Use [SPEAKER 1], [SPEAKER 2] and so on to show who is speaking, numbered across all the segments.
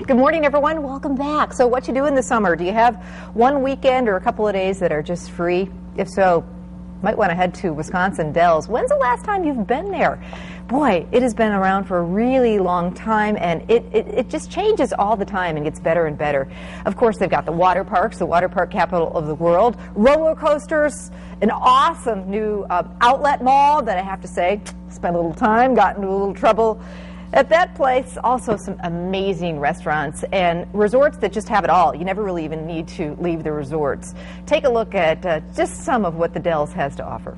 [SPEAKER 1] Good morning, everyone. Welcome back. So what you do in the summer? Do you have one weekend or a couple of days that are just free? If so, you might want to head to Wisconsin Dells. When's the last time you've been there? Boy, it has been around for a really long time, and it just changes all the time and gets better and better. Of course, they've got the water parks, the water park capital of the world, roller coasters, an awesome new outlet mall that I have to say, spent a little time, got into a little trouble at that place. Also some amazing restaurants and resorts that just have it all. You never really even need to leave the resorts. Take a look at just some of what the Dells has to offer.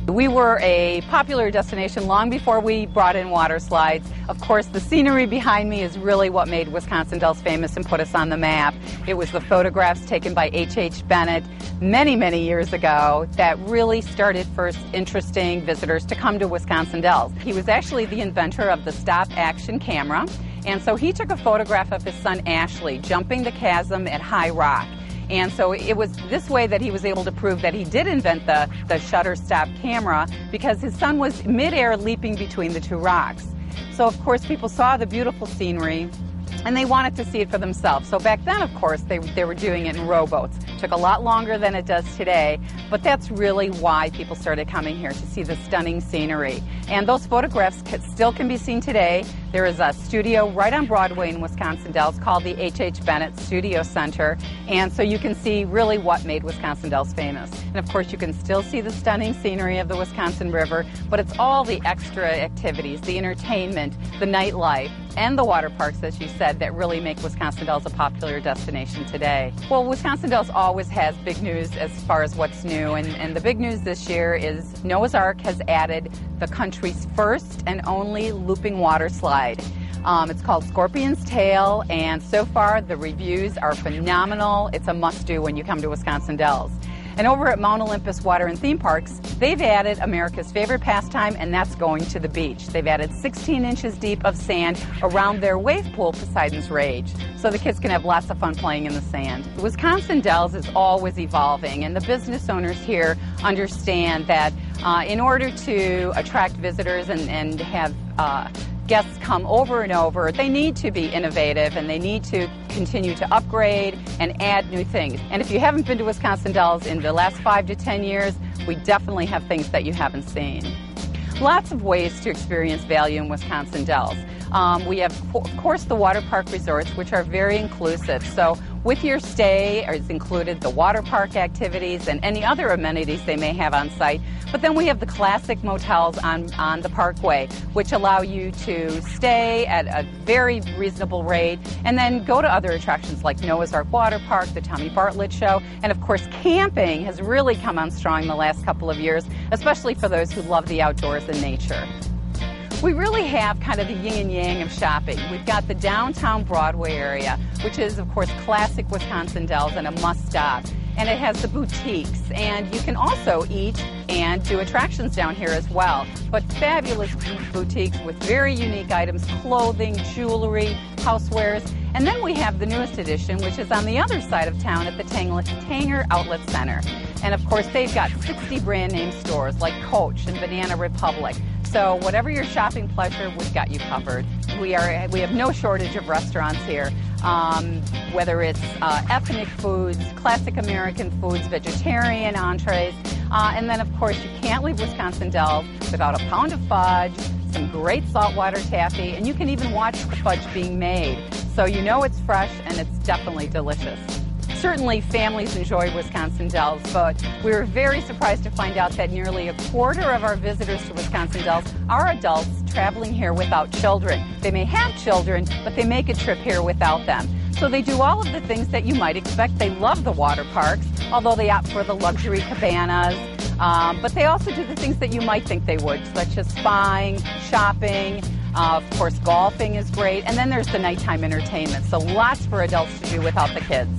[SPEAKER 2] We were a popular destination long before we brought in water slides. Of course, the scenery behind me is really what made Wisconsin Dells famous and put us on the map. It was the photographs taken by H.H. Bennett many, many years ago that really started first interesting visitors to come to Wisconsin Dells. He was actually the inventor of the stop-action camera, and so he took a photograph of his son Ashley jumping the chasm at High Rock. And so it was this way that he was able to prove that he did invent the shutter stop camera, because his son was midair leaping between the two rocks. So of course people saw the beautiful scenery and they wanted to see it for themselves. So back then, of course, they were doing it in rowboats. It took a lot longer than it does today, but that's really why people started coming here, to see the stunning scenery. And those photographs still can be seen today. There is a studio right on Broadway in Wisconsin Dells called the H.H. Bennett Studio Center, and so you can see really what made Wisconsin Dells famous. And of course, you can still see the stunning scenery of the Wisconsin River, but it's all the extra activities, the entertainment, the nightlife, and the water parks, as you said, that really make Wisconsin Dells a popular destination today. Well, Wisconsin Dells always has big news as far as what's new, and the big news this year is Noah's Ark has added the country's first and only looping water slide. It's called Scorpion's Tail, and so far the reviews are phenomenal. It's a must-do when you come to Wisconsin Dells. And over at Mount Olympus Water and Theme Parks, they've added America's favorite pastime, and that's going to the beach. They've added 16 inches deep of sand around their wave pool, Poseidon's Rage, so the kids can have lots of fun playing in the sand. Wisconsin Dells is always evolving, and the business owners here understand that in order to attract visitors and have guests come over and over, they need to be innovative and they need to continue to upgrade and add new things. And if you haven't been to Wisconsin Dells in the last 5 to 10 years, we definitely have things that you haven't seen. Lots of ways to experience value in Wisconsin Dells. We have, of course, the water park resorts, which are very inclusive. So with your stay is included the water park activities and any other amenities they may have on site. But then we have the classic motels on the parkway, which allow you to stay at a very reasonable rate and then go to other attractions like Noah's Ark Water Park, the Tommy Bartlett Show, and of course camping has really come on strong the last couple of years, especially for those who love the outdoors and nature. We really have kind of the yin and yang of shopping. We've got the downtown Broadway area, which is, of course, classic Wisconsin Dells and a must-stop. And it has the boutiques, and you can also eat and do attractions down here as well. But fabulous boutiques with very unique items, clothing, jewelry, housewares. And then we have the newest addition, which is on the other side of town at the Tanger Outlet Center. And of course, they've got 60 brand name stores like Coach and Banana Republic. So whatever your shopping pleasure, we've got you covered. We have no shortage of restaurants here, whether it's ethnic foods, classic American foods, vegetarian entrees, and then of course you can't leave Wisconsin Dells without a pound of fudge, some great saltwater taffy, and you can even watch the fudge being made. So you know it's fresh and it's definitely delicious. Certainly families enjoy Wisconsin Dells, but we were very surprised to find out that nearly a quarter of our visitors to Wisconsin Dells are adults traveling here without children. They may have children, but they make a trip here without them. So they do all of the things that you might expect. They love the water parks, although they opt for the luxury cabanas. But they also do the things that you might think they would, such as spying, shopping. Of course, golfing is great. And then there's the nighttime entertainment. So lots for adults to do without the kids.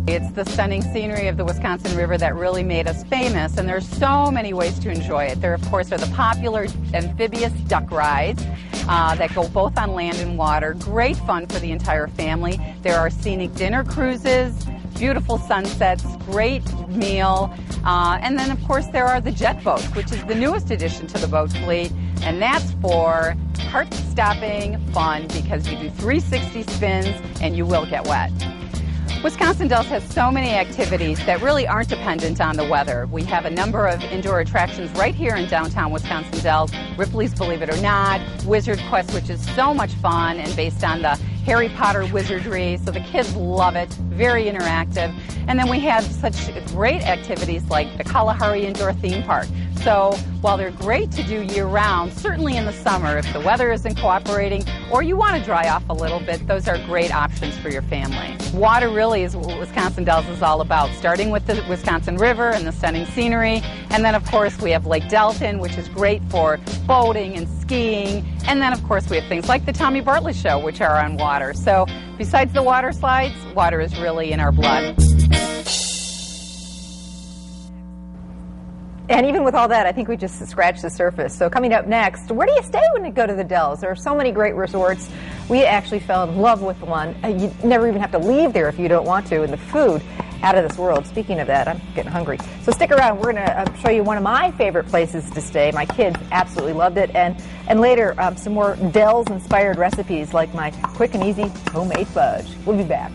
[SPEAKER 2] It's the stunning scenery of the Wisconsin River that really made us famous, and there's so many ways to enjoy it. There, of course, are the popular amphibious duck rides that go both on land and water. Great fun for the entire family. There are scenic dinner cruises, beautiful sunsets, great meal, and then, of course, there are the jet boats, which is the newest addition to the boat fleet, and that's for heart-stopping fun because you do 360 spins and you will get wet. Wisconsin Dells has so many activities that really aren't dependent on the weather. We have a number of indoor attractions right here in downtown Wisconsin Dells. Ripley's Believe It or Not, Wizard Quest, which is so much fun and based on the Harry Potter wizardry, so the kids love it, very interactive. And then we have such great activities like the Kalahari Indoor Theme Park. So while they're great to do year-round, certainly in the summer, if the weather isn't cooperating or you want to dry off a little bit, those are great options for your family. Water really is what Wisconsin Dells is all about, starting with the Wisconsin River and the stunning scenery. And then, of course, we have Lake Delton, which is great for boating and skiing. And then, of course, we have things like the Tommy Bartlett Show, which are on water. So besides the water slides, water is really in our blood.
[SPEAKER 1] And even with all that, I think we just scratched the surface. So coming up next, where do you stay when you go to the Dells? There are so many great resorts. We actually fell in love with one. You never even have to leave there if you don't want to. And the food, out of this world. Speaking of that, I'm getting hungry. So stick around. We're going to show you one of my favorite places to stay. My kids absolutely loved it. And later, some more Dells-inspired recipes like my quick and easy homemade fudge. We'll be back.